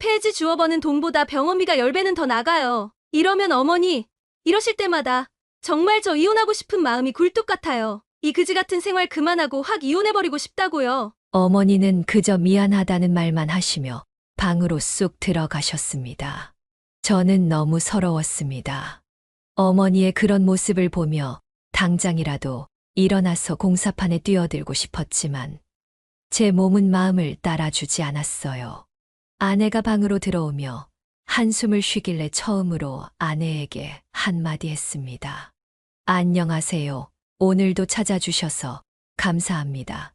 폐지 주워 버는 돈보다 병원비가 10배는 더 나가요. 이러면 어머니, 이러실 때마다 정말 저 이혼하고 싶은 마음이 굴뚝 같아요. 이 그지 같은 생활 그만하고 확 이혼해버리고 싶다고요. 어머니는 그저 미안하다는 말만 하시며 방으로 쑥 들어가셨습니다. 저는 너무 서러웠습니다. 어머니의 그런 모습을 보며 당장이라도 일어나서 공사판에 뛰어들고 싶었지만 제 몸은 마음을 따라주지 않았어요. 아내가 방으로 들어오며 한숨을 쉬길래 처음으로 아내에게 한마디 했습니다. 안녕하세요. 오늘도 찾아주셔서 감사합니다.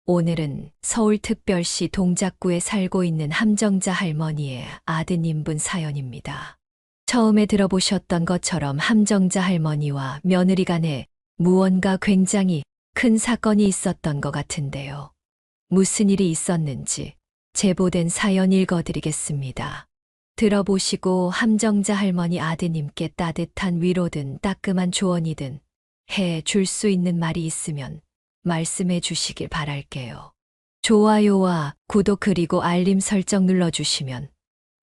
오늘은 서울특별시 동작구에 살고 있는 함정자 할머니의 아드님분 사연입니다. 처음에 들어보셨던 것처럼 함정자 할머니와 며느리 간에 무언가 굉장히 큰 사건이 있었던 것 같은데요. 무슨 일이 있었는지 제보된 사연 읽어드리겠습니다. 들어보시고 함정자 할머니 아드님께 따뜻한 위로든 따끔한 조언이든 해 줄 수 있는 말이 있으면 말씀해 주시길 바랄게요. 좋아요와 구독 그리고 알림 설정 눌러주시면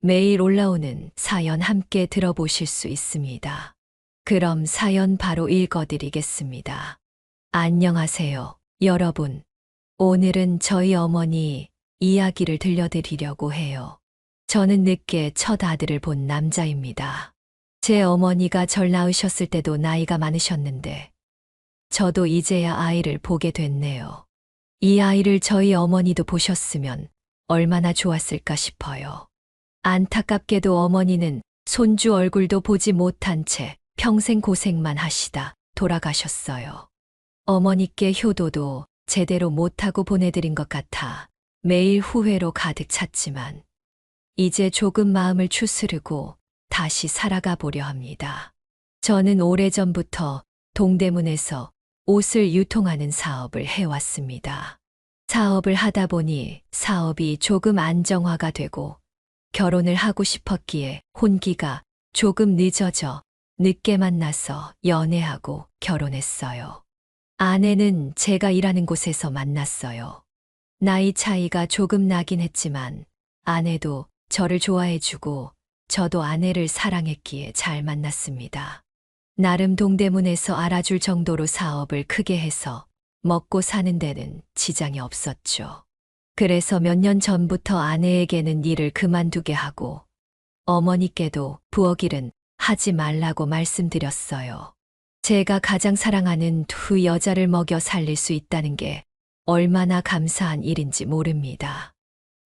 매일 올라오는 사연 함께 들어보실 수 있습니다. 그럼 사연 바로 읽어드리겠습니다. 안녕하세요, 여러분. 오늘은 저희 어머니 이야기를 들려드리려고 해요. 저는 늦게 첫 아들을 본 남자입니다. 제 어머니가 절 낳으셨을 때도 나이가 많으셨는데 저도 이제야 아이를 보게 됐네요. 이 아이를 저희 어머니도 보셨으면 얼마나 좋았을까 싶어요. 안타깝게도 어머니는 손주 얼굴도 보지 못한 채 평생 고생만 하시다 돌아가셨어요. 어머니께 효도도 제대로 못하고 보내드린 것 같아 매일 후회로 가득 찼지만 이제 조금 마음을 추스르고 다시 살아가 보려 합니다. 저는 오래전부터 동대문에서 옷을 유통하는 사업을 해왔습니다. 사업을 하다 보니 사업이 조금 안정화가 되고 결혼을 하고 싶었기에 혼기가 조금 늦어져 늦게 만나서 연애하고 결혼했어요. 아내는 제가 일하는 곳에서 만났어요. 나이 차이가 조금 나긴 했지만 아내도 저를 좋아해주고 저도 아내를 사랑했기에 잘 만났습니다. 나름 동대문에서 알아줄 정도로 사업을 크게 해서 먹고 사는 데는 지장이 없었죠. 그래서 몇 년 전부터 아내에게는 일을 그만두게 하고 어머니께도 부엌 일은 하지 말라고 말씀드렸어요. 제가 가장 사랑하는 두 여자를 먹여 살릴 수 있다는 게 얼마나 감사한 일인지 모릅니다.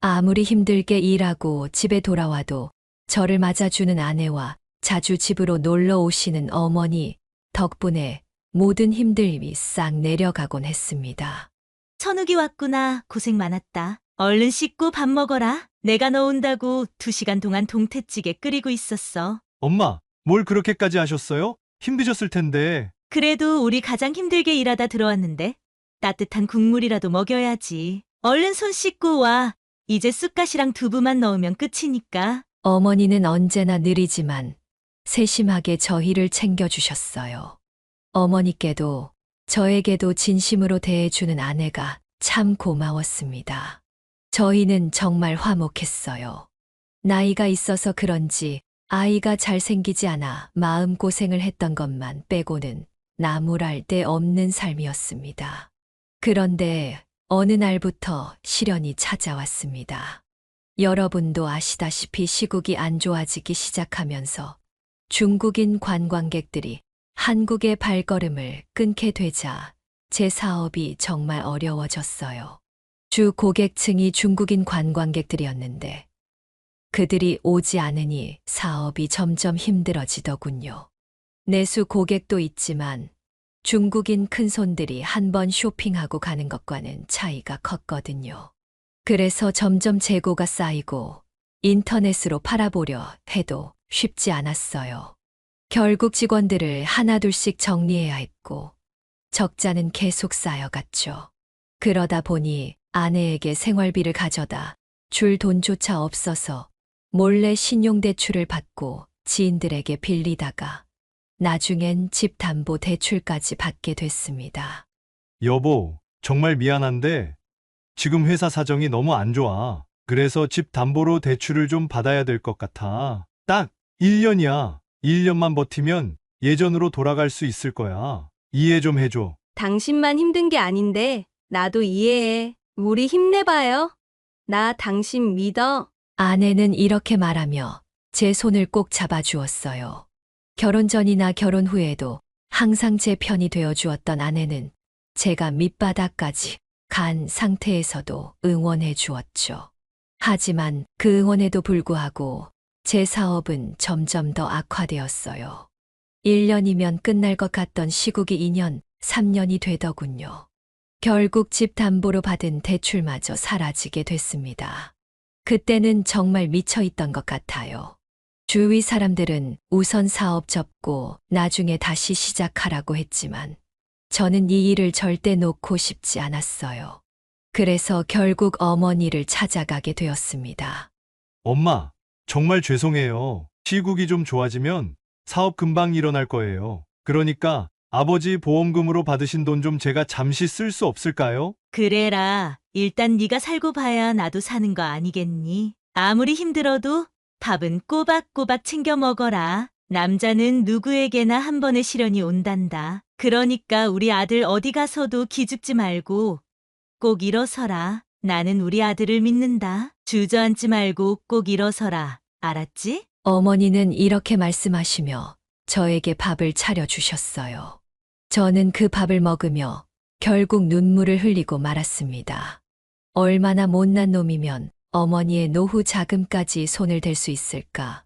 아무리 힘들게 일하고 집에 돌아와도 저를 맞아주는 아내와 자주 집으로 놀러 오시는 어머니 덕분에 모든 힘듦이 싹 내려가곤 했습니다. 천욱이 왔구나. 고생 많았다. 얼른 씻고 밥 먹어라. 내가 너 온다고 2시간 동안 동태찌개 끓이고 있었어. 엄마, 뭘 그렇게까지 하셨어요? 힘드셨을 텐데. 그래도 우리 가장 힘들게 일하다 들어왔는데 따뜻한 국물이라도 먹여야지. 얼른 손 씻고 와. 이제 쑥갓이랑 두부만 넣으면 끝이니까. 어머니는 언제나 느리지만 세심하게 저희를 챙겨주셨어요. 어머니께도 저에게도 진심으로 대해주는 아내가 참 고마웠습니다. 저희는 정말 화목했어요. 나이가 있어서 그런지 아이가 잘생기지 않아 마음고생을 했던 것만 빼고는 나무랄 데 없는 삶이었습니다. 그런데 어느 날부터 시련이 찾아왔습니다. 여러분도 아시다시피 시국이 안 좋아지기 시작하면서 중국인 관광객들이 한국의 발걸음을 끊게 되자 제 사업이 정말 어려워졌어요. 주 고객층이 중국인 관광객들이었는데 그들이 오지 않으니 사업이 점점 힘들어지더군요. 내수 고객도 있지만 중국인 큰손들이 한 번 쇼핑하고 가는 것과는 차이가 컸거든요. 그래서 점점 재고가 쌓이고 인터넷으로 팔아보려 해도 쉽지 않았어요. 결국 직원들을 하나둘씩 정리해야 했고 적자는 계속 쌓여갔죠. 그러다 보니 아내에게 생활비를 가져다 줄 돈조차 없어서 몰래 신용대출을 받고 지인들에게 빌리다가 나중엔 집 담보 대출까지 받게 됐습니다. 여보, 정말 미안한데 지금 회사 사정이 너무 안 좋아. 그래서 집 담보로 대출을 좀 받아야 될 것 같아. 딱 1년이야. 1년만 버티면 예전으로 돌아갈 수 있을 거야. 이해 좀 해줘. 당신만 힘든 게 아닌데 나도 이해해. 우리 힘내봐요. 나 당신 믿어. 아내는 이렇게 말하며 제 손을 꼭 잡아주었어요. 결혼 전이나 결혼 후에도 항상 제 편이 되어 주었던 아내는 제가 밑바닥까지 간 상태에서도 응원해 주었죠. 하지만 그 응원에도 불구하고 제 사업은 점점 더 악화되었어요. 1년이면 끝날 것 같던 시국이 2년, 3년이 되더군요. 결국 집 담보로 받은 대출마저 사라지게 됐습니다. 그때는 정말 미쳐 있던 것 같아요. 주위 사람들은 우선 사업 접고 나중에 다시 시작하라고 했지만 저는 이 일을 절대 놓고 싶지 않았어요. 그래서 결국 어머니를 찾아가게 되었습니다. 엄마, 정말 죄송해요. 시국이 좀 좋아지면 사업 금방 일어날 거예요. 그러니까 아버지 보험금으로 받으신 돈 좀 제가 잠시 쓸 수 없을까요? 그래라. 일단 네가 살고 봐야 나도 사는 거 아니겠니? 아무리 힘들어도 밥은 꼬박꼬박 챙겨 먹어라. 남자는 누구에게나 한 번의 시련이 온단다. 그러니까 우리 아들 어디 가서도 기죽지 말고 꼭 일어서라. 나는 우리 아들을 믿는다. 주저앉지 말고 꼭 일어서라. 알았지? 어머니는 이렇게 말씀하시며 저에게 밥을 차려주셨어요. 저는 그 밥을 먹으며 결국 눈물을 흘리고 말았습니다. 얼마나 못난 놈이면 어머니의 노후 자금까지 손을 댈 수 있을까?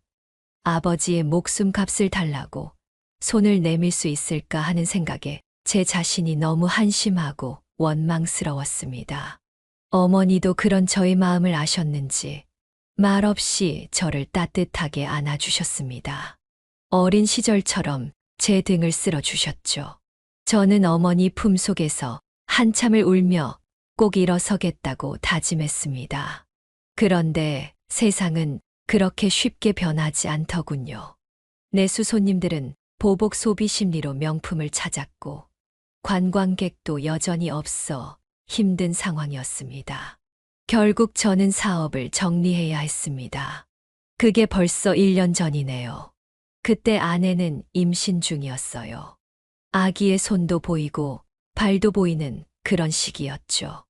아버지의 목숨 값을 달라고 손을 내밀 수 있을까 하는 생각에 제 자신이 너무 한심하고 원망스러웠습니다. 어머니도 그런 저의 마음을 아셨는지 말없이 저를 따뜻하게 안아주셨습니다. 어린 시절처럼 제 등을 쓸어주셨죠. 저는 어머니 품속에서 한참을 울며 꼭 일어서겠다고 다짐했습니다. 그런데 세상은 그렇게 쉽게 변하지 않더군요. 내수 손님들은 보복 소비 심리로 명품을 찾았고 관광객도 여전히 없어 힘든 상황이었습니다. 결국 저는 사업을 정리해야 했습니다. 그게 벌써 1년 전이네요. 그때 아내는 임신 중이었어요. 아기의 손도 보이고 발도 보이는 그런 시기였죠.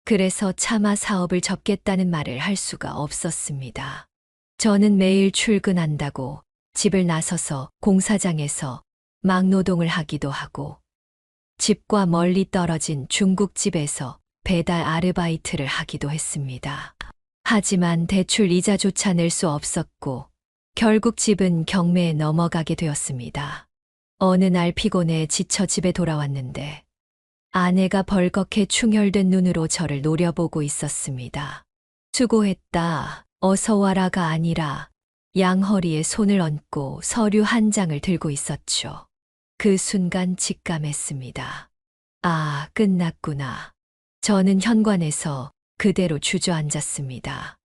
그래서 차마 사업을 접겠다는 말을 할 수가 없었습니다. 저는 매일 출근한다고 집을 나서서 공사장에서 막노동을 하기도 하고 집과 멀리 떨어진 중국집에서 배달 아르바이트를 하기도 했습니다. 하지만 대출 이자조차 낼 수 없었고 결국 집은 경매에 넘어가게 되었습니다. 어느 날 피곤해 지쳐 집에 돌아왔는데 아내가 벌겋게 충혈된 눈으로 저를 노려보고 있었습니다. 수고했다. 어서 와라가 아니라 양허리에 손을 얹고 서류 한 장을 들고 있었죠. 그 순간 직감했습니다. 아, 끝났구나. 저는 현관에서 그대로 주저앉았습니다.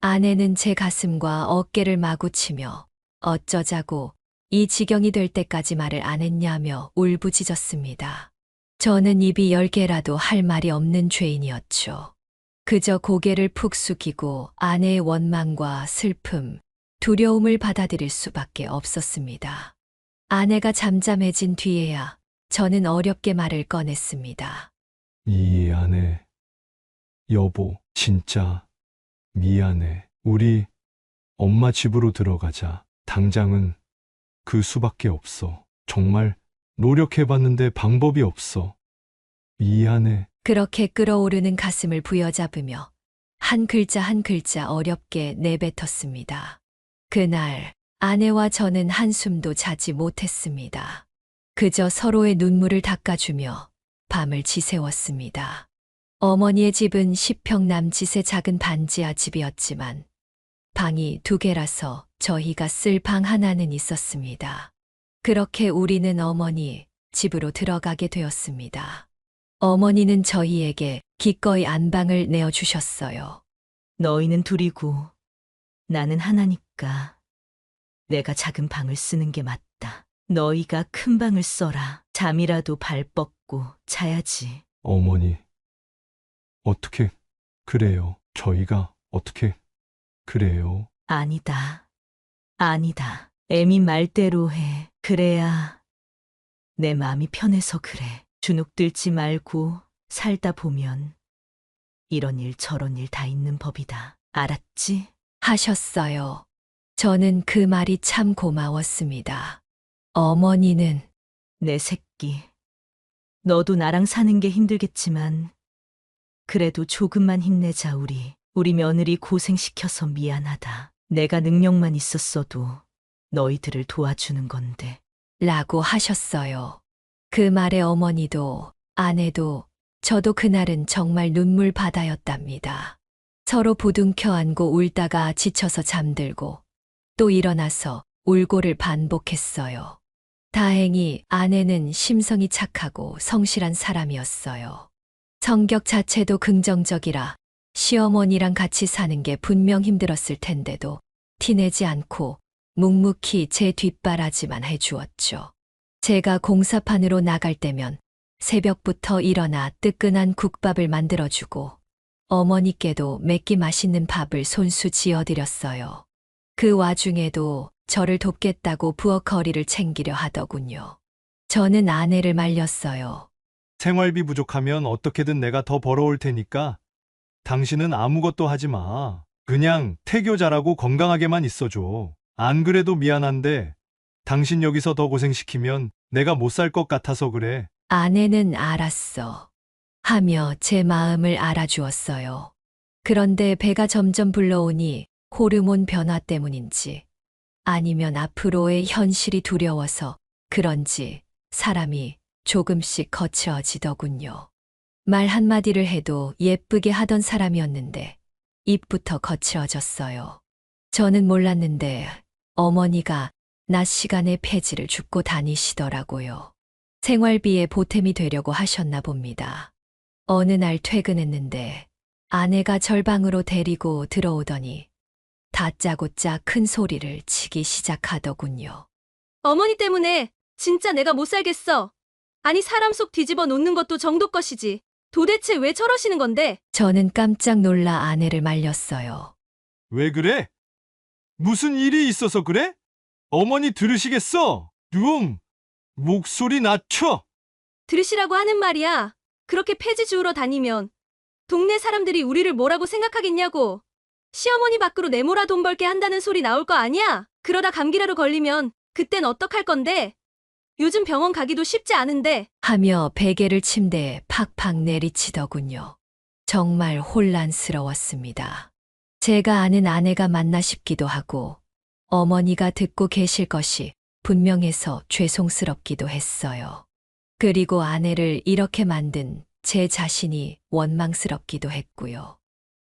아내는 제 가슴과 어깨를 마구 치며 어쩌자고 이 지경이 될 때까지 말을 안 했냐며 울부짖었습니다. 저는 입이 10개라도 할 말이 없는 죄인이었죠. 그저 고개를 푹 숙이고 아내의 원망과 슬픔, 두려움을 받아들일 수밖에 없었습니다. 아내가 잠잠해진 뒤에야 저는 어렵게 말을 꺼냈습니다. 미안해. 여보, 진짜 미안해. 우리 엄마 집으로 들어가자. 당장은 그 수밖에 없어. 정말 노력해봤는데 방법이 없어. 미안해. 그렇게 끓어오르는 가슴을 부여잡으며 한 글자 한 글자 어렵게 내뱉었습니다. 그날 아내와 저는 한숨도 자지 못했습니다. 그저 서로의 눈물을 닦아주며 밤을 지새웠습니다. 어머니의 집은 10평 남짓의 작은 반지하 집이었지만 방이 2개라서 저희가 쓸 방 하나는 있었습니다. 그렇게 우리는 어머니 집으로 들어가게 되었습니다. 어머니는 저희에게 기꺼이 안방을 내어주셨어요. 너희는 둘이고 나는 하나니까 내가 작은 방을 쓰는 게 맞다. 너희가 큰 방을 써라. 잠이라도 발 뻗고 자야지. 어머니, 어떻게 그래요? 저희가 어떻게 그래요. 아니다. 아니다. 애미 말대로 해. 그래야 내 마음이 편해서 그래. 주눅 들지 말고 살다 보면 이런 일 저런 일 다 있는 법이다. 알았지? 하셨어요. 저는 그 말이 참 고마웠습니다. 어머니는 내 새끼. 너도 나랑 사는 게 힘들겠지만 그래도 조금만 힘내자 우리. 우리 며느리 고생시켜서 미안하다. 내가 능력만 있었어도 너희들을 도와주는 건데. 라고 하셨어요. 그 말에 어머니도 아내도 저도 그날은 정말 눈물 바다였답니다. 서로 부둥켜 안고 울다가 지쳐서 잠들고 또 일어나서 울고를 반복했어요. 다행히 아내는 심성이 착하고 성실한 사람이었어요. 성격 자체도 긍정적이라 시어머니랑 같이 사는 게 분명 힘들었을 텐데도 티내지 않고 묵묵히 제 뒷바라지만 해주었죠. 제가 공사판으로 나갈 때면 새벽부터 일어나 뜨끈한 국밥을 만들어주고 어머니께도 맵기 맛있는 밥을 손수 지어드렸어요. 그 와중에도 저를 돕겠다고 부엌거리를 챙기려 하더군요. 저는 아내를 말렸어요. 생활비 부족하면 어떻게든 내가 더 벌어올 테니까 당신은 아무것도 하지 마. 그냥 태교 잘하고 건강하게만 있어줘. 안 그래도 미안한데 당신 여기서 더 고생시키면 내가 못 살 것 같아서 그래. 아내는 알았어. 하며 제 마음을 알아주었어요. 그런데 배가 점점 불러오니 호르몬 변화 때문인지 아니면 앞으로의 현실이 두려워서 그런지 사람이 조금씩 거칠어지더군요. 말 한마디를 해도 예쁘게 하던 사람이었는데 입부터 거칠어졌어요. 저는 몰랐는데 어머니가 낮 시간에 폐지를 줍고 다니시더라고요. 생활비에 보탬이 되려고 하셨나 봅니다. 어느 날 퇴근했는데 아내가 절방으로 데리고 들어오더니 다짜고짜 큰 소리를 치기 시작하더군요. 어머니 때문에 진짜 내가 못 살겠어. 아니 사람 속 뒤집어 놓는 것도 정도 것이지. 도대체 왜 저러시는 건데? 저는 깜짝 놀라 아내를 말렸어요. 왜 그래? 무슨 일이 있어서 그래? 어머니 들으시겠어? 목소리 낮춰. 들으시라고 하는 말이야. 그렇게 폐지 주우러 다니면 동네 사람들이 우리를 뭐라고 생각하겠냐고. 시어머니 밖으로 내모라 돈 벌게 한다는 소리 나올 거 아니야? 그러다 감기라도 걸리면 그땐 어떡할 건데? 요즘 병원 가기도 쉽지 않은데. 하며 베개를 침대에 팍팍 내리치더군요. 정말 혼란스러웠습니다. 제가 아는 아내가 맞나 싶기도 하고 어머니가 듣고 계실 것이 분명해서 죄송스럽기도 했어요. 그리고 아내를 이렇게 만든 제 자신이 원망스럽기도 했고요.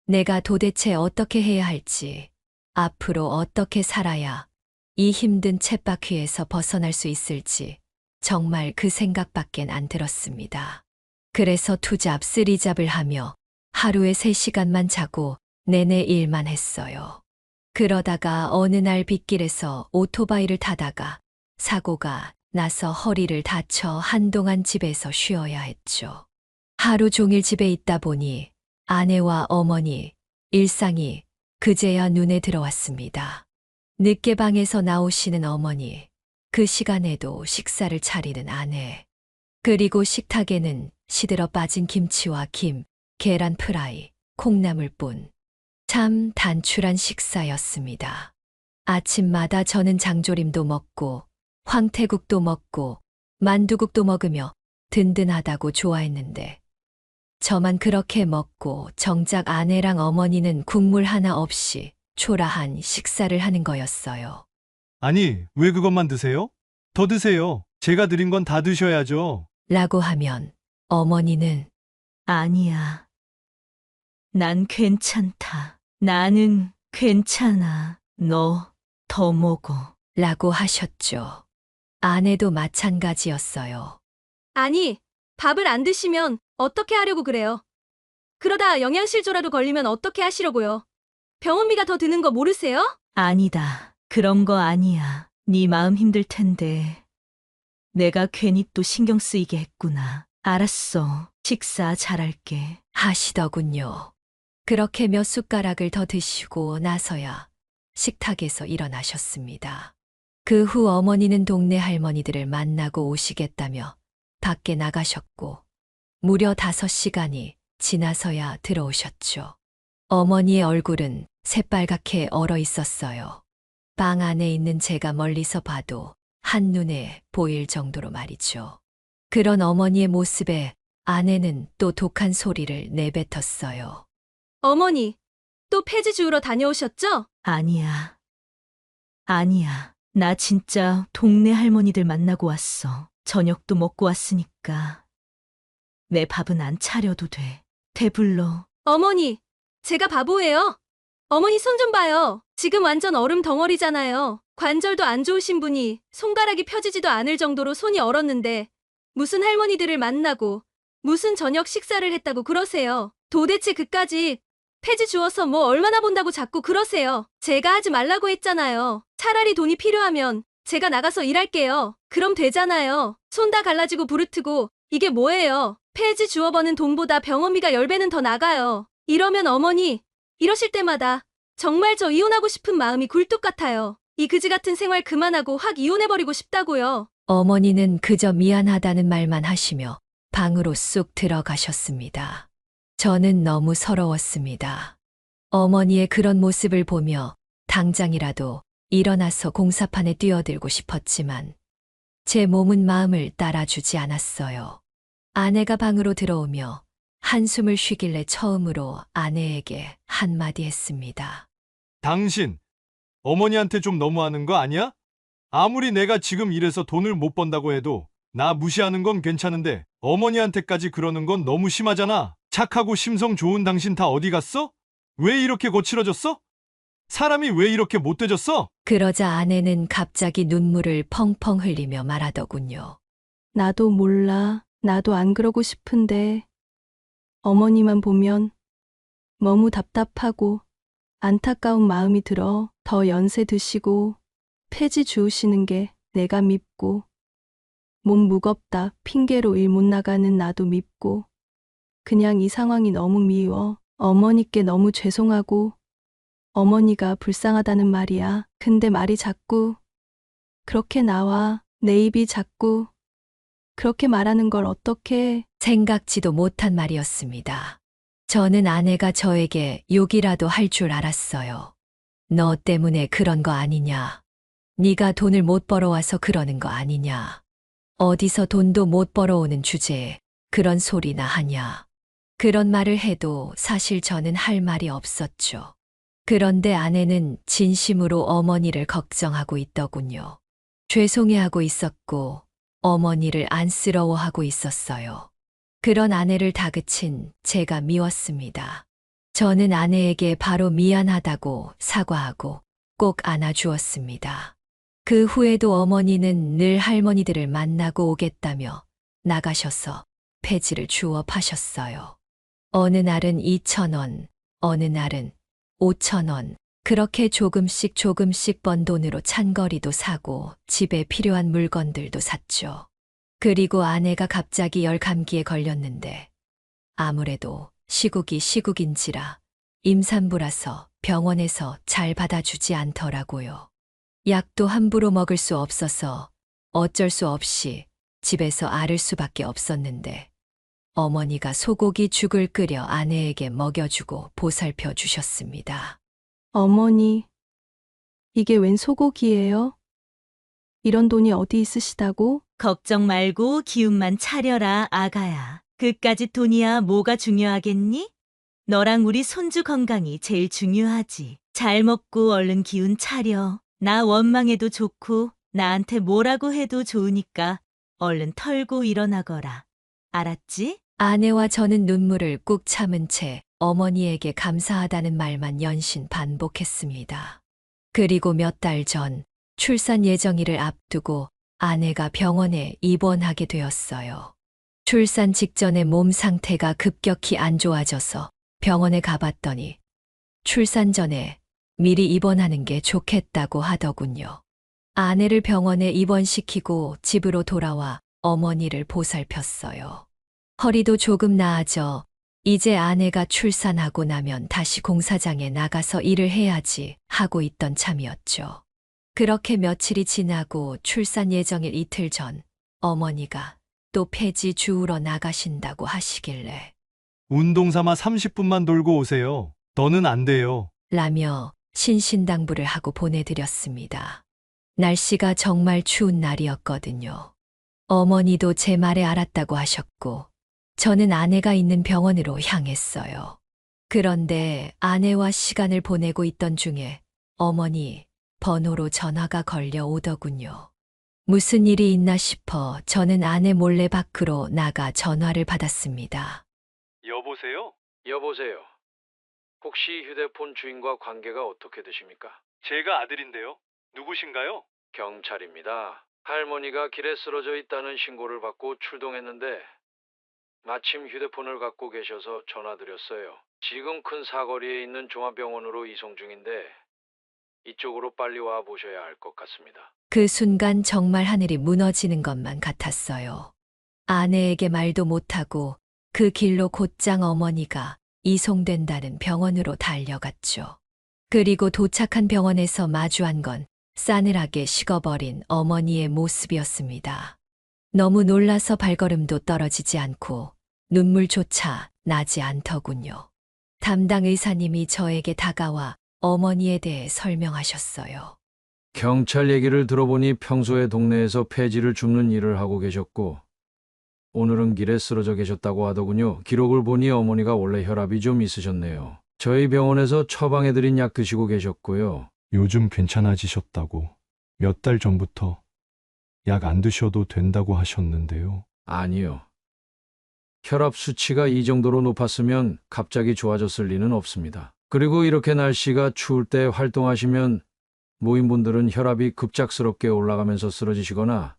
내가 도대체 어떻게 해야 할지, 앞으로 어떻게 살아야 이 힘든 쳇바퀴에서 벗어날 수 있을지 정말 그 생각밖엔 안 들었습니다. 그래서 투잡 쓰리잡을 하며 하루에 3시간만 자고 내내 일만 했어요. 그러다가 어느 날 빗길에서 오토바이를 타다가 사고가 나서 허리를 다쳐 한동안 집에서 쉬어야 했죠. 하루 종일 집에 있다 보니 아내와 어머니, 일상이 그제야 눈에 들어왔습니다. 늦게 방에서 나오시는 어머니, 그 시간에도 식사를 차리는 아내, 그리고 식탁에는 시들어 빠진 김치와 김, 계란 프라이, 콩나물뿐. 참 단출한 식사였습니다. 아침마다 저는 장조림도 먹고 황태국도 먹고 만두국도 먹으며 든든하다고 좋아했는데 저만 그렇게 먹고 정작 아내랑 어머니는 국물 하나 없이 초라한 식사를 하는 거였어요. 아니, 왜 그것만 드세요? 더 드세요. 제가 드린 건 다 드셔야죠. 라고 하면 어머니는 아니야. 난 괜찮다. 나는 괜찮아. 너 더 먹어. 라고 하셨죠. 아내도 마찬가지였어요. 아니, 밥을 안 드시면 어떻게 하려고 그래요? 그러다 영양실조라도 걸리면 어떻게 하시려고요? 병원비가 더 드는 거 모르세요? 아니다. 그런 거 아니야. 네 마음 힘들 텐데. 내가 괜히 또 신경 쓰이게 했구나. 알았어. 식사 잘할게. 하시더군요. 그렇게 몇 숟가락을 더 드시고 나서야 식탁에서 일어나셨습니다. 그 후 어머니는 동네 할머니들을 만나고 오시겠다며 밖에 나가셨고 무려 5시간이 지나서야 들어오셨죠. 어머니의 얼굴은 새빨갛게 얼어 있었어요. 방 안에 있는 제가 멀리서 봐도 한눈에 보일 정도로 말이죠. 그런 어머니의 모습에 아내는 또 독한 소리를 내뱉었어요. 어머니, 또 폐지 주우러 다녀오셨죠? 아니야. 아니야. 나 진짜 동네 할머니들 만나고 왔어. 저녁도 먹고 왔으니까. 내 밥은 안 차려도 돼. 배불러. 어머니, 제가 바보예요. 어머니 손 좀 봐요. 지금 완전 얼음 덩어리잖아요. 관절도 안 좋으신 분이 손가락이 펴지지도 않을 정도로 손이 얼었는데 무슨 할머니들을 만나고 무슨 저녁 식사를 했다고 그러세요. 도대체 그까지 폐지 주워서 뭐 얼마나 본다고 자꾸 그러세요. 제가 하지 말라고 했잖아요. 차라리 돈이 필요하면 제가 나가서 일할게요. 그럼 되잖아요. 손 다 갈라지고 부르트고 이게 뭐예요. 폐지 주워버는 돈보다 병원비가 10배는 더 나가요. 이러면 어머니 이러실 때마다 정말 저 이혼하고 싶은 마음이 굴뚝 같아요. 이 그지 같은 생활 그만하고 확 이혼해버리고 싶다고요. 어머니는 그저 미안하다는 말만 하시며 방으로 쑥 들어가셨습니다. 저는 너무 서러웠습니다. 어머니의 그런 모습을 보며 당장이라도 일어나서 공사판에 뛰어들고 싶었지만 제 몸은 마음을 따라주지 않았어요. 아내가 방으로 들어오며 한숨을 쉬길래 처음으로 아내에게 한마디 했습니다. 당신, 어머니한테 좀 너무하는 거 아니야? 아무리 내가 지금 이래서 돈을 못 번다고 해도 나 무시하는 건 괜찮은데 어머니한테까지 그러는 건 너무 심하잖아. 착하고 심성 좋은 당신 다 어디 갔어? 왜 이렇게 거칠어졌어? 사람이 왜 이렇게 못돼졌어? 그러자 아내는 갑자기 눈물을 펑펑 흘리며 말하더군요. 나도 몰라. 나도 안 그러고 싶은데 어머니만 보면 너무 답답하고 안타까운 마음이 들어. 더 연세 드시고 폐지 주우시는 게 내가 밉고 몸 무겁다 핑계로 일 못 나가는 나도 밉고 그냥 이 상황이 너무 미워. 어머니께 너무 죄송하고 어머니가 불쌍하다는 말이야. 근데 말이 자꾸 그렇게 나와. 내 입이 자꾸 그렇게 말하는 걸 어떻게 해. 생각지도 못한 말이었습니다. 저는 아내가 저에게 욕이라도 할 줄 알았어요. 너 때문에 그런 거 아니냐. 네가 돈을 못 벌어와서 그러는 거 아니냐. 어디서 돈도 못 벌어오는 주제에 그런 소리나 하냐. 그런 말을 해도 사실 저는 할 말이 없었죠. 그런데 아내는 진심으로 어머니를 걱정하고 있더군요. 죄송해하고 있었고 어머니를 안쓰러워하고 있었어요. 그런 아내를 다그친 제가 미웠습니다. 저는 아내에게 바로 미안하다고 사과하고 꼭 안아주었습니다. 그 후에도 어머니는 늘 할머니들을 만나고 오겠다며 나가셔서 폐지를 주워 파셨어요. 어느 날은 2,000원, 어느 날은 5,000원, 그렇게 조금씩 번 돈으로 찬거리도 사고 집에 필요한 물건들도 샀죠. 그리고 아내가 갑자기 열 감기에 걸렸는데 아무래도 시국인지라 임산부라서 병원에서 잘 받아주지 않더라고요. 약도 함부로 먹을 수 없어서 어쩔 수 없이 집에서 앓을 수밖에 없었는데 어머니가 소고기 죽을 끓여 아내에게 먹여주고 보살펴 주셨습니다. 어머니, 이게 웬 소고기예요? 이런 돈이 어디 있으시다고? 걱정 말고 기운만 차려라, 아가야. 그까짓 돈이야 뭐가 중요하겠니? 너랑 우리 손주 건강이 제일 중요하지. 잘 먹고 얼른 기운 차려. 나 원망해도 좋고 나한테 뭐라고 해도 좋으니까 얼른 털고 일어나거라. 알았지? 아내와 저는 눈물을 꾹 참은 채 어머니에게 감사하다는 말만 연신 반복했습니다. 그리고 몇 달 전 출산 예정일을 앞두고 아내가 병원에 입원하게 되었어요. 출산 직전에 몸 상태가 급격히 안 좋아져서 병원에 가봤더니 출산 전에 미리 입원하는 게 좋겠다고 하더군요. 아내를 병원에 입원시키고 집으로 돌아와 어머니를 보살폈어요. 허리도 조금 나아져 이제 아내가 출산하고 나면 다시 공사장에 나가서 일을 해야지 하고 있던 참이었죠. 그렇게 며칠이 지나고 출산 예정일 이틀 전 어머니가 또 폐지 주우러 나가신다고 하시길래 운동 삼아 30분만 돌고 오세요. 더는 안 돼요. 라며 신신당부를 하고 보내드렸습니다. 날씨가 정말 추운 날이었거든요. 어머니도 제 말에 알았다고 하셨고 저는 아내가 있는 병원으로 향했어요. 그런데 아내와 시간을 보내고 있던 중에 어머니 번호로 전화가 걸려오더군요. 무슨 일이 있나 싶어 저는 아내 몰래 밖으로 나가 전화를 받았습니다. 여보세요? 여보세요. 혹시 휴대폰 주인과 관계가 어떻게 되십니까? 제가 아들인데요. 누구신가요? 경찰입니다. 할머니가 길에 쓰러져 있다는 신고를 받고 출동했는데 마침 휴대폰을 갖고 계셔서 전화드렸어요. 지금 큰 사거리에 있는 종합병원으로 이송 중인데 이쪽으로 빨리 와 보셔야 할 것 같습니다. 그 순간 정말 하늘이 무너지는 것만 같았어요. 아내에게 말도 못하고 그 길로 곧장 어머니가 이송된다는 병원으로 달려갔죠. 그리고 도착한 병원에서 마주한 건 싸늘하게 식어버린 어머니의 모습이었습니다. 너무 놀라서 발걸음도 떨어지지 않고 눈물조차 나지 않더군요. 담당 의사님이 저에게 다가와 어머니에 대해 설명하셨어요. 경찰 얘기를 들어보니 평소에 동네에서 폐지를 줍는 일을 하고 계셨고 오늘은 길에 쓰러져 계셨다고 하더군요. 기록을 보니 어머니가 원래 혈압이 좀 있으셨네요. 저희 병원에서 처방해드린 약 드시고 계셨고요. 요즘 괜찮아지셨다고 몇 달 전부터 약 안 드셔도 된다고 하셨는데요. 아니요. 혈압 수치가 이 정도로 높았으면 갑자기 좋아졌을 리는 없습니다. 그리고 이렇게 날씨가 추울 때 활동하시면 노인분들은 혈압이 급작스럽게 올라가면서 쓰러지시거나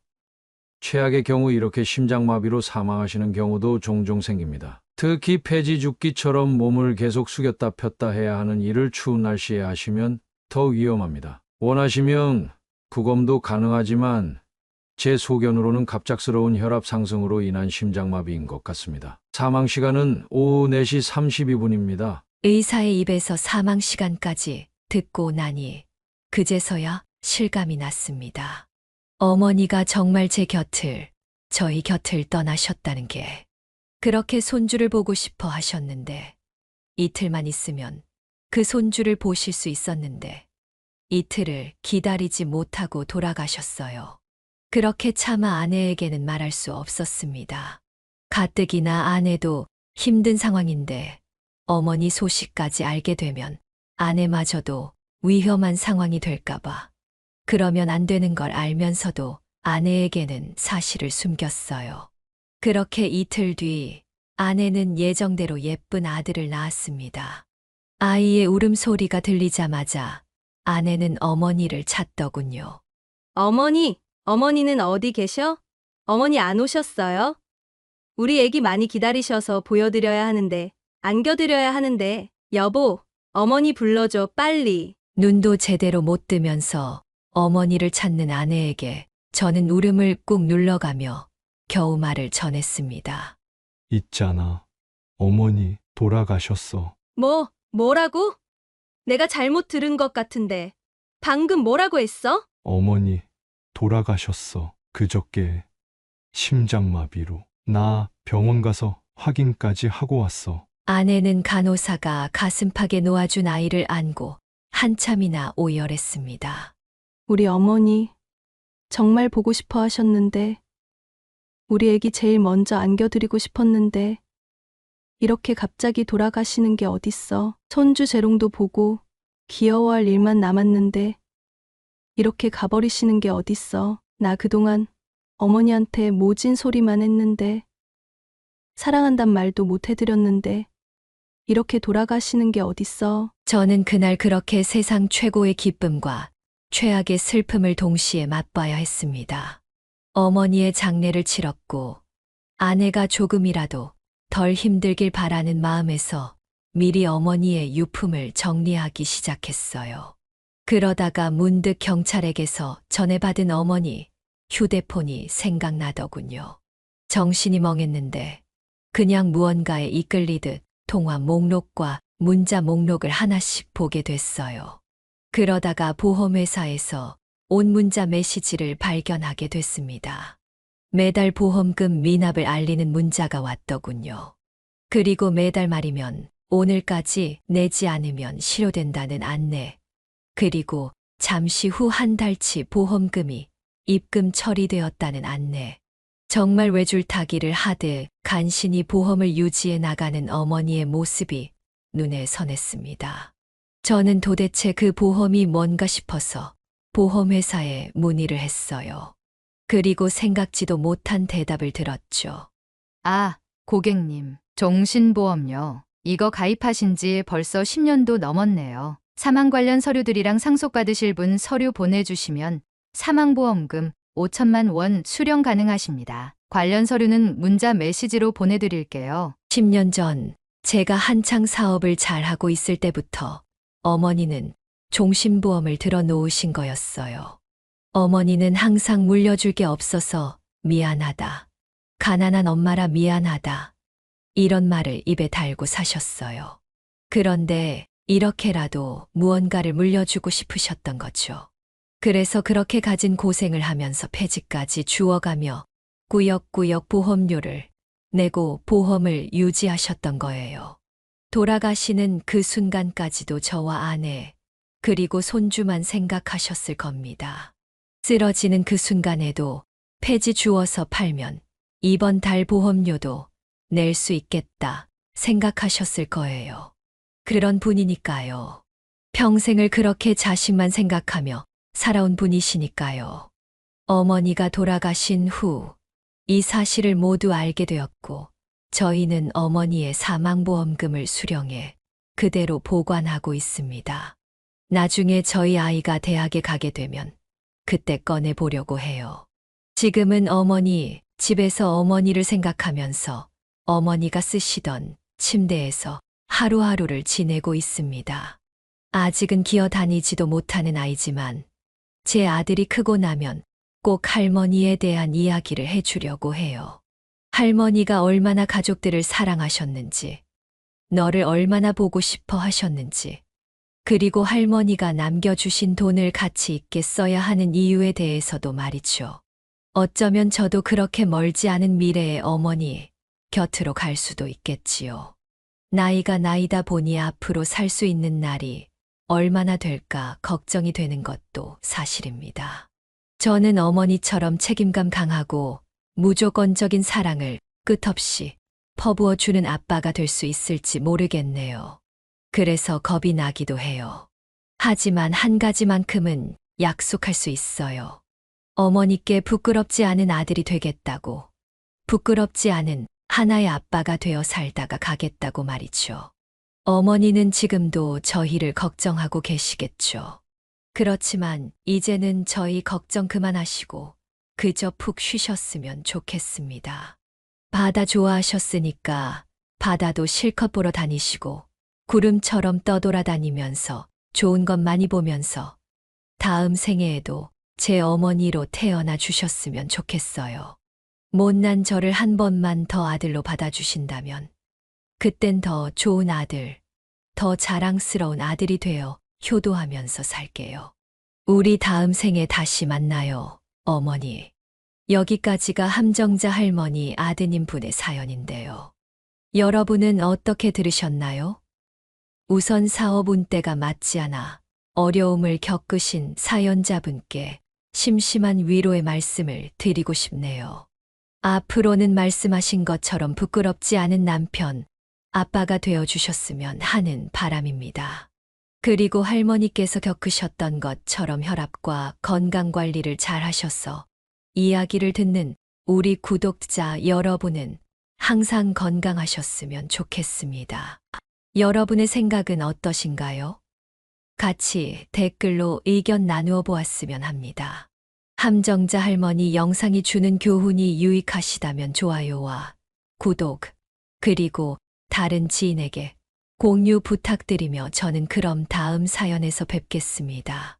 최악의 경우 이렇게 심장마비로 사망하시는 경우도 종종 생깁니다. 특히 폐지 줍기처럼 몸을 계속 숙였다 폈다 해야 하는 일을 추운 날씨에 하시면 더 위험합니다. 원하시면 부검도 가능하지만 제 소견으로는 갑작스러운 혈압 상승으로 인한 심장마비인 것 같습니다. 사망 시간은 오후 4시 32분입니다. 의사의 입에서 사망 시간까지 듣고 나니 그제서야 실감이 났습니다. 어머니가 정말 제 곁을, 저희 곁을 떠나셨다는 게 그렇게 손주를 보고 싶어 하셨는데 이틀만 있으면 그 손주를 보실 수 있었는데 이틀을 기다리지 못하고 돌아가셨어요. 그렇게 차마 아내에게는 말할 수 없었습니다. 가뜩이나 아내도 힘든 상황인데 어머니 소식까지 알게 되면 아내마저도 위험한 상황이 될까봐 그러면 안 되는 걸 알면서도 아내에게는 사실을 숨겼어요. 그렇게 이틀 뒤 아내는 예정대로 예쁜 아들을 낳았습니다. 아이의 울음소리가 들리자마자 아내는 어머니를 찾더군요. 어머니는 어디 계셔? 어머니 안 오셨어요? 우리 애기 많이 기다리셔서 보여드려야 하는데, 안겨드려야 하는데, 여보, 어머니 불러줘, 빨리. 눈도 제대로 못 뜨면서 어머니를 찾는 아내에게 저는 울음을 꾹 눌러가며 겨우 말을 전했습니다. 있잖아. 어머니 돌아가셨어. 뭐라고? 내가 잘못 들은 것 같은데. 방금 뭐라고 했어? 어머니 돌아가셨어. 그저께 심장마비로. 나 병원 가서 확인까지 하고 왔어. 아내는 간호사가 가슴팍에 놓아준 아이를 안고 한참이나 오열했습니다. 우리 어머니 정말 보고 싶어 하셨는데 우리 애기 제일 먼저 안겨드리고 싶었는데 이렇게 갑자기 돌아가시는 게 어딨어. 손주 재롱도 보고 귀여워할 일만 남았는데 이렇게 가버리시는 게 어딨어. 나 그동안 어머니한테 모진 소리만 했는데 사랑한단 말도 못 해드렸는데 이렇게 돌아가시는 게 어딨어. 저는 그날 그렇게 세상 최고의 기쁨과 최악의 슬픔을 동시에 맛봐야 했습니다. 어머니의 장례를 치렀고 아내가 조금이라도 덜 힘들길 바라는 마음에서 미리 어머니의 유품을 정리하기 시작했어요. 그러다가 문득 경찰에게서 전해받은 어머니 휴대폰이 생각나더군요. 정신이 멍했는데 그냥 무언가에 이끌리듯 통화 목록과 문자 목록을 하나씩 보게 됐어요. 그러다가 보험회사에서 온 문자 메시지를 발견하게 됐습니다. 매달 보험금 미납을 알리는 문자가 왔더군요. 그리고 매달 말이면 오늘까지 내지 않으면 실효된다는 안내. 그리고 잠시 후 한 달치 보험금이 입금 처리되었다는 안내. 정말 외줄타기를 하듯 간신히 보험을 유지해 나가는 어머니의 모습이 눈에 선했습니다. 저는 도대체 그 보험이 뭔가 싶어서 보험회사에 문의를 했어요. 그리고 생각지도 못한 대답을 들었죠. 아, 고객님, 종신보험료. 이거 가입하신 지 벌써 10년도 넘었네요. 사망 관련 서류들이랑 상속받으실 분 서류 보내주시면 사망보험금 5천만 원 수령 가능하십니다. 관련 서류는 문자 메시지로 보내드릴게요. 10년 전 제가 한창 사업을 잘하고 있을 때부터 어머니는 종신보험을 들어 놓으신 거였어요. 어머니는 항상 물려줄 게 없어서 미안하다. 가난한 엄마라 미안하다. 이런 말을 입에 달고 사셨어요. 그런데 이렇게라도 무언가를 물려주고 싶으셨던 거죠. 그래서 그렇게 가진 고생을 하면서 폐지까지 주워가며 꾸역꾸역 보험료를 내고 보험을 유지하셨던 거예요. 돌아가시는 그 순간까지도 저와 아내, 그리고 손주만 생각하셨을 겁니다. 쓰러지는 그 순간에도 폐지 주워서 팔면 이번 달 보험료도 낼 수 있겠다 생각하셨을 거예요. 그런 분이니까요. 평생을 그렇게 자식만 생각하며 살아온 분이시니까요. 어머니가 돌아가신 후 이 사실을 모두 알게 되었고 저희는 어머니의 사망보험금을 수령해 그대로 보관하고 있습니다. 나중에 저희 아이가 대학에 가게 되면 그때 꺼내 보려고 해요. 지금은 어머니 집에서 어머니를 생각하면서 어머니가 쓰시던 침대에서 하루하루를 지내고 있습니다. 아직은 기어 다니지도 못하는 아이지만 제 아들이 크고 나면 꼭 할머니에 대한 이야기를 해주려고 해요. 할머니가 얼마나 가족들을 사랑하셨는지, 너를 얼마나 보고 싶어 하셨는지, 그리고 할머니가 남겨주신 돈을 가치 있게 써야 하는 이유에 대해서도 말이죠. 어쩌면 저도 그렇게 멀지 않은 미래의 어머니 곁으로 갈 수도 있겠지요. 나이가 나이다 보니 앞으로 살 수 있는 날이 얼마나 될까 걱정이 되는 것도 사실입니다. 저는 어머니처럼 책임감 강하고 무조건적인 사랑을 끝없이 퍼부어 주는 아빠가 될 수 있을지 모르겠네요. 그래서 겁이 나기도 해요. 하지만 한 가지만큼은 약속할 수 있어요. 어머니께 부끄럽지 않은 아들이 되겠다고, 부끄럽지 않은 하나의 아빠가 되어 살다가 가겠다고 말이죠. 어머니는 지금도 저희를 걱정하고 계시겠죠. 그렇지만 이제는 저희 걱정 그만하시고 그저 푹 쉬셨으면 좋겠습니다. 바다 좋아하셨으니까 바다도 실컷 보러 다니시고 구름처럼 떠돌아다니면서 좋은 것 많이 보면서 다음 생애에도 제 어머니로 태어나 주셨으면 좋겠어요. 못난 저를 한 번만 더 아들로 받아주신다면 그땐 더 좋은 아들, 더 자랑스러운 아들이 되어 효도하면서 살게요. 우리 다음 생에 다시 만나요, 어머니. 여기까지가 함정자 할머니 아드님 분의 사연인데요. 여러분은 어떻게 들으셨나요? 우선 사업 운때가 맞지 않아 어려움을 겪으신 사연자분께 심심한 위로의 말씀을 드리고 싶네요. 앞으로는 말씀하신 것처럼 부끄럽지 않은 남편, 아빠가 되어주셨으면 하는 바람입니다. 그리고 할머니께서 겪으셨던 것처럼 혈압과 건강관리를 잘 하셔서 이야기를 듣는 우리 구독자 여러분은 항상 건강하셨으면 좋겠습니다. 여러분의 생각은 어떠신가요? 같이 댓글로 의견 나누어 보았으면 합니다. 함정자 할머니 영상이 주는 교훈이 유익하시다면 좋아요와 구독, 그리고 다른 지인에게 공유 부탁드리며 저는 그럼 다음 사연에서 뵙겠습니다.